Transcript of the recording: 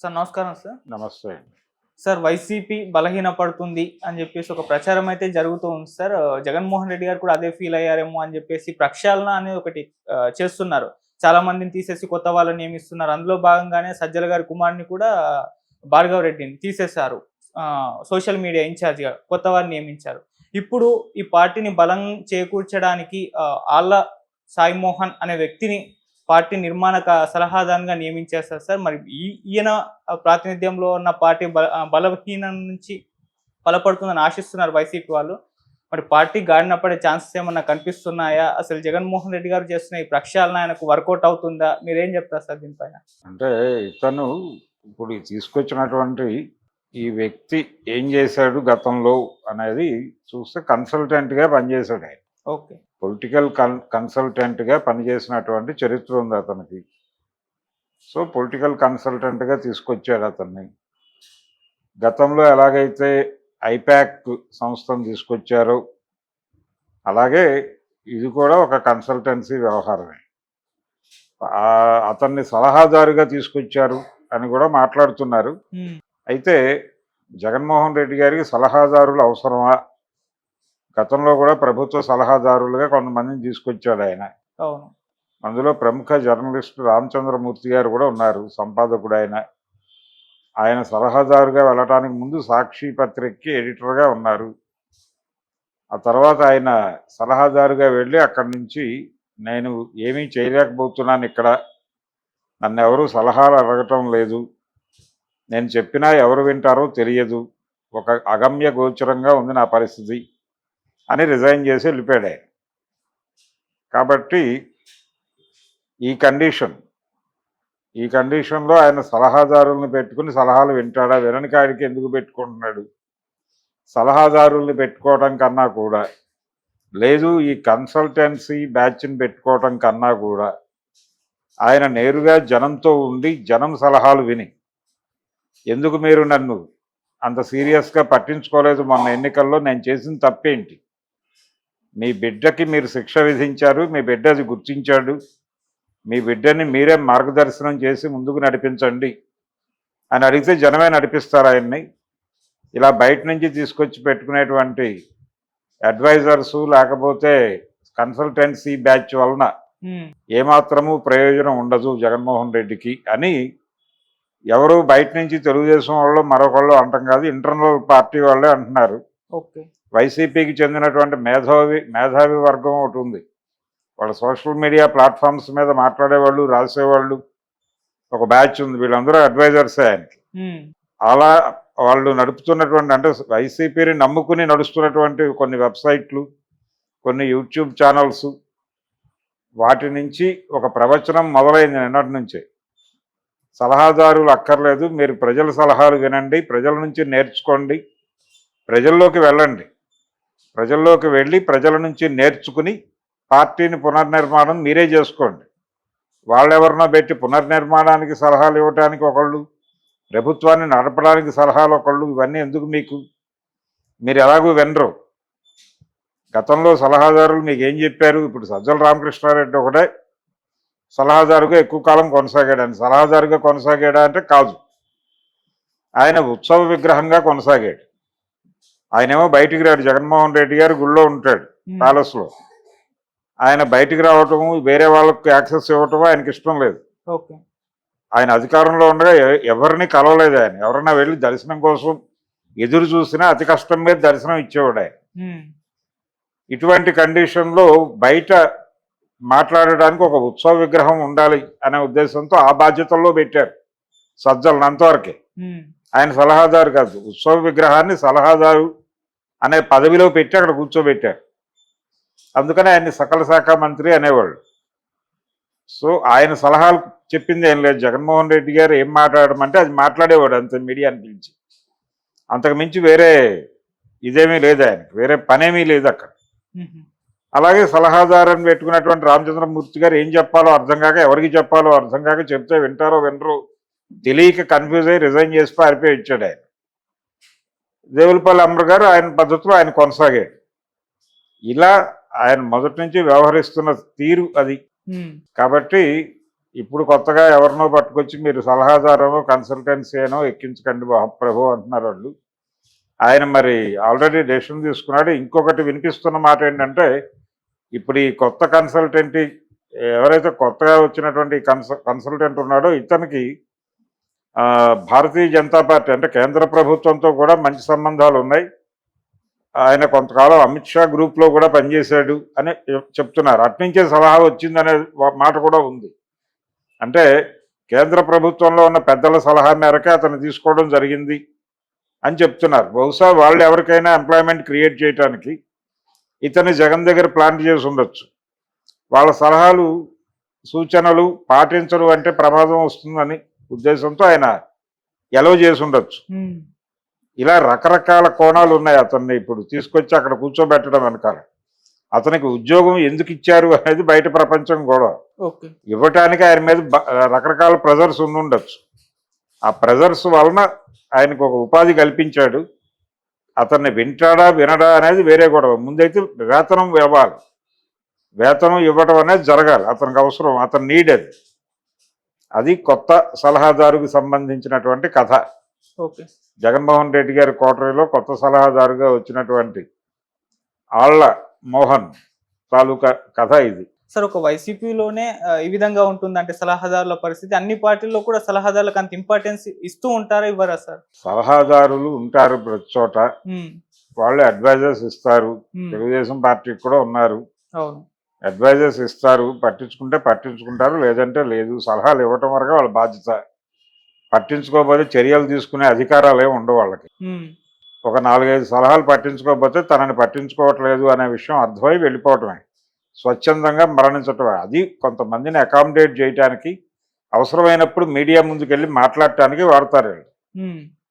Sir నమస్కారం sir. నమస్తే. Sir YCP బలహీనపడుతుంది అని చెప్పేసి ఒక ప్రచారం అయితే జరుగుతూ ఉంది సార్. జగన్మోహన్ రెడ్డి గారు కూడా అదే ఫీల్ అయ్యారేమో అని చెప్పేసి ప్రక్షాళన అనేది ఒకటి చేస్తున్నారు. చాలా మందిని తీసేసి కొత్త వాళ్ళని నియమిస్తున్నారు. అందులో భాగంగానే సజ్జల గారి కుమారుడిని కూడా భార్గవ్ రెడ్డిని తీసేశారు. సోషల్ మీడియా ఇన్ఛార్జిగా కొత్త వారిని నియమించారు. ఇప్పుడు ఈ పార్టీని బలం చేకూర్చడానికి ఆళ్ళ సాయి మోహన్ అనే వ్యక్తిని పార్టీ నిర్మాణక సలహాదారుగా నియమించేస్తారు సార్. మరి ఈయన ప్రాతినిధ్యంలో ఉన్న పార్టీ బలహీనం నుంచి బలపడుతుందని ఆశిస్తున్నారు వైసీపీ వాళ్ళు. మరి పార్టీ గాడిన పడే ఛాన్సెస్ ఏమన్నా కనిపిస్తున్నాయా? అసలు జగన్మోహన్ రెడ్డి గారు చేస్తున్న ఈ ప్రక్షాళన ఆయనకు వర్కౌట్ అవుతుందా? మీరేం చెప్తారు సార్ దీనిపైన? అంటే ఇతను ఇప్పుడు తీసుకొచ్చినటువంటి ఈ వ్యక్తి ఏం చేశాడు గతంలో అనేది చూస్తే కన్సల్టెంట్గా పనిచేశాడు ఆయన. ఓకే. పొలిటికల్ కన్సల్టెంట్గా పనిచేసినటువంటి చరిత్ర ఉంది అతనికి. సో పొలిటికల్ కన్సల్టెంట్గా తీసుకొచ్చాడు అతన్ని. గతంలో ఎలాగైతే ఐపాక్ సంస్థను తీసుకొచ్చారో అలాగే ఇది కూడా ఒక కన్సల్టెన్సీ వ్యవహారమే. అతన్ని సలహాదారుగా తీసుకొచ్చారు అని కూడా మాట్లాడుతున్నారు. అయితే జగన్మోహన్ రెడ్డి గారికి సలహాదారులు అవసరమా? గతంలో కూడా ప్రభుత్వ సలహాదారులుగా కొంతమందిని తీసుకొచ్చాడు ఆయన. అందులో ప్రముఖ జర్నలిస్టు రామచంద్రమూర్తి గారు కూడా ఉన్నారు, సంపాదకుడు ఆయన. ఆయన సలహాదారుగా వెళ్ళటానికి ముందు సాక్షి పత్రికకి ఎడిటర్గా ఉన్నారు. ఆ తర్వాత ఆయన సలహాదారుగా వెళ్ళి అక్కడి నుంచి నేను ఏమీ చేయలేకపోతున్నాను, ఇక్కడ నన్ను ఎవరు సలహాలు అడగటం లేదు, నేను చెప్పినా ఎవరు వింటారో తెలియదు, ఒక అగమ్య గోచరంగా ఉంది నా పరిస్థితి అని రిజైన్ చేసి వెళ్ళిపోయాడు ఆయన. కాబట్టి ఈ కండిషన్లో ఆయన సలహాదారులను పెట్టుకుని సలహాలు వింటాడా? విననికి ఆయనకి ఎందుకు పెట్టుకుంటున్నాడు? సలహాదారుల్ని పెట్టుకోవడం కన్నా కూడా, లేదు ఈ కన్సల్టెన్సీ బ్యాచ్ని పెట్టుకోవడం కన్నా కూడా ఆయన నేరుగా జనంతో ఉండి జనం సలహాలు విని, ఎందుకు మీరు నన్ను అంత సీరియస్గా పట్టించుకోలేదు మొన్న ఎన్నికల్లో, నేను చేసిన తప్పేంటి, మీ బిడ్డకి మీరు శిక్ష విధించారు, మీ బిడ్డ అది గుర్తించాడు, మీ బిడ్డని మీరే మార్గదర్శనం చేసి ముందుకు నడిపించండి అని అడిగితే జనమే నడిపిస్తారు ఆయన్ని. ఇలా బయట నుంచి తీసుకొచ్చి పెట్టుకునేటువంటి అడ్వైజర్సు లేకపోతే కన్సల్టెన్సీ బ్యాచ్ వలన ఏమాత్రము ప్రయోజనం ఉండదు జగన్మోహన్ రెడ్డికి అని ఎవరు బయట నుంచి తెలుగుదేశం వాళ్ళు మరొకళ్ళు అంటాం కాదు, ఇంటర్నల్ పార్టీ వాళ్ళే అంటున్నారు. వైసీపీకి చెందినటువంటి మేధావి వర్గం ఒకటి ఉంది. వాళ్ళ సోషల్ మీడియా ప్లాట్ఫామ్స్ మీద మాట్లాడేవాళ్ళు, రాసేవాళ్ళు ఒక బ్యాచ్ ఉంది. వీళ్ళందరూ అడ్వైజర్సే ఆయనకి. అలా వాళ్ళు నడుపుతున్నటువంటి, అంటే వైసీపీని నమ్ముకుని నడుస్తున్నటువంటి కొన్ని వెబ్సైట్లు, కొన్ని యూట్యూబ్ ఛానల్స్, వాటి నుంచి ఒక ప్రవచనం మొదలైంది నిన్నటి నుంచే. సలహాదారులు అక్కర్లేదు, మీరు ప్రజల సలహాలు వినండి, ప్రజల నుంచి నేర్చుకోండి, ప్రజల్లోకి వెళ్ళండి, ప్రజల్లోకి వెళ్ళి ప్రజల నుంచి నేర్చుకుని పార్టీని పునర్నిర్మాణం మీరే చేసుకోండి. వాళ్ళెవరినో పెట్టి పునర్నిర్మాణానికి సలహాలు ఇవ్వడానికి ఒకళ్ళు, ప్రభుత్వాన్ని నడపడానికి సలహాలు ఒకళ్ళు, ఇవన్నీ ఎందుకు మీకు? మీరు ఎలాగూ వినరు. గతంలో సలహాదారులు మీకు ఏం చెప్పారు? ఇప్పుడు సజ్జల రామకృష్ణారెడ్డి ఒకటే సలహాదారుగా ఎక్కువ కాలం కొనసాగాడు. ఆయన సలహాదారుగా కొనసాగాడా అంటే కాదు, ఆయన ఉత్సవ విగ్రహంగా కొనసాగాడు. ఆయనేమో బయటికి రాడు. జగన్మోహన్ రెడ్డి గారు గుళ్ళో ఉంటాడు ప్యాలెస్లో. ఆయన బయటికి రావటము, వేరే వాళ్ళకు యాక్సెస్ ఇవ్వటము ఆయనకి ఇష్టం లేదు. ఆయన అధికారంలో ఉండగా ఎవరిని కలవలేదు ఆయన. ఎవరన్నా వెళ్ళి దర్శనం కోసం ఎదురు చూసినా అతి కష్టం మీద దర్శనం ఇచ్చేవాడు ఆయన. ఇటువంటి కండిషన్లో బయట మాట్లాడడానికి ఒక ఉత్సవ విగ్రహం ఉండాలి అనే ఉద్దేశంతో ఆ బాధ్యతల్లో పెట్టారు సజ్జలను. అంతవరకే ఆయన సలహాదారు కాదు, ఉత్సవ విగ్రహాన్ని సలహాదారు అనే పదవిలో పెట్టి అక్కడ కూర్చోబెట్టారు. అందుకని ఆయన్ని సకల శాఖ మంత్రి అనేవాళ్ళు. సో ఆయన సలహాలు చెప్పింది ఏం లేదు. జగన్మోహన్ రెడ్డి గారు ఏం మాట్లాడమంటే అది మాట్లాడేవాడు అంతే, మీడియాని పిలిచి. అంతకు మించి వేరే ఇదేమీ లేదు ఆయనకి, వేరే పనేమీ లేదు అక్కడ. అలాగే సలహాదారుని పెట్టుకున్నటువంటి రామచంద్రమూర్తి గారు ఏం చెప్పాలో అర్థం కాక, ఎవరికి చెప్పాలో అర్థం కాక, చెప్తే వింటారో వినరో తెలియక కన్ఫ్యూజ్ అయ్యి రిజైన్ చేసి పారిపోయి ఇచ్చాడు ఆయన. దేవులపల్లి అమర్ గారు ఆయన పద్ధతిలో ఆయన కొనసాగాడు. ఇలా ఆయన మొదటి నుంచి వ్యవహరిస్తున్న తీరు అది. కాబట్టి ఇప్పుడు కొత్తగా ఎవరినో పట్టుకొచ్చి మీరు సలహాదారనో కన్సల్టెన్సీ అనో ఎక్కించకండి ప్రభు అంటున్నారు వాళ్ళు. ఆయన మరి ఆల్రెడీ డెసిషన్ తీసుకున్నాడు. ఇంకొకటి వినిపిస్తున్న మాట ఏంటంటే ఇప్పుడు ఈ కొత్త కన్సల్టెంట్ ఎవరైతే కొత్తగా వచ్చినటువంటి కన్సల్టెంట్ ఉన్నాడో ఇతనికి భారతీయ జనతా పార్టీ అంటే కేంద్ర ప్రభుత్వంతో కూడా మంచి సంబంధాలు ఉన్నాయి. ఆయన కొంతకాలం అమిత్ షా గ్రూప్లో కూడా పనిచేశాడు అని చెప్తున్నారు. అట్నుంచే సలహా వచ్చిందనే మాట కూడా ఉంది. అంటే కేంద్ర ప్రభుత్వంలో ఉన్న పెద్దల సలహా మేరకే అతను తీసుకోవడం జరిగింది అని చెప్తున్నారు. బహుశా వాళ్ళు ఎవరికైనా ఎంప్లాయ్మెంట్ క్రియేట్ చేయడానికి ఇతని జగన్ దగ్గర ప్లాన్ చేసి ఉండొచ్చు. వాళ్ళ సలహాలు సూచనలు పాటించరు అంటే ప్రమాదం వస్తుందని ఉద్దేశంతో ఆయన ఎలవ్ చేసి ఉండొచ్చు. ఇలా రకరకాల కోణాలు ఉన్నాయి. అతన్ని ఇప్పుడు తీసుకొచ్చి అక్కడ కూర్చోబెట్టడం వెనకాల అతనికి ఉద్యోగం ఎందుకు ఇచ్చారు అనేది బయట ప్రపంచం గొడవ. ఇవ్వటానికి ఆయన మీద రకరకాల ప్రెజర్స్ ఉండొచ్చు. ఆ ప్రెజర్స్ వలన ఆయనకు ఒక ఉపాధి కల్పించాడు. అతన్ని వింటాడా వినడా అనేది వేరే గొడవ. ముందైతే వేతనం ఇవ్వాలి, వేతనం ఇవ్వడం అనేది జరగాలి. అతనికి అవసరం, అతని నీడ్ అది. అది కొత్త సలహాదారుకు సంబంధించినటువంటి కథ. జగన్మోహన్ రెడ్డి గారి కోటరీలో కొత్త సలహాదారుగా వచ్చినటువంటి ఆళ్ల మోహన్ తాలూకా కథ ఇది. సార్, ఒక వైసీపీలోనే ఈ విధంగా ఉంటుంది అంటే సలహాదారుల పరిస్థితి, అన్ని పార్టీల్లో కూడా సలహాదారులకు అంత ఇంపార్టెన్స్ ఇస్తూ ఉంటారా ఇవ్వరా సార్? సలహాదారులు ఉంటారు ప్రతి చోట, వాళ్ళు అడ్వైజర్స్ ఇస్తారు. తెలుగుదేశం పార్టీకి కూడా ఉన్నారు, అడ్వైజర్స్ ఇస్తారు. పట్టించుకుంటే పట్టించుకుంటారు, లేదంటే లేదు. సలహాలు ఇవ్వటం వరకు వాళ్ళ బాధ్యత. పట్టించుకోకపోతే చర్యలు తీసుకునే అధికారాలు ఏమి ఉండవు వాళ్ళకి. ఒక 4-5 సలహాలు పట్టించుకోకపోతే తనని పట్టించుకోవట్లేదు అనే విషయం అర్థమై వెళ్ళిపోవటమే, స్వచ్ఛందంగా మరణించటమే. అది కొంతమందిని అకామిడేట్ చేయడానికి, అవసరమైనప్పుడు మీడియా ముందుకెళ్ళి మాట్లాడటానికి వాడతారు.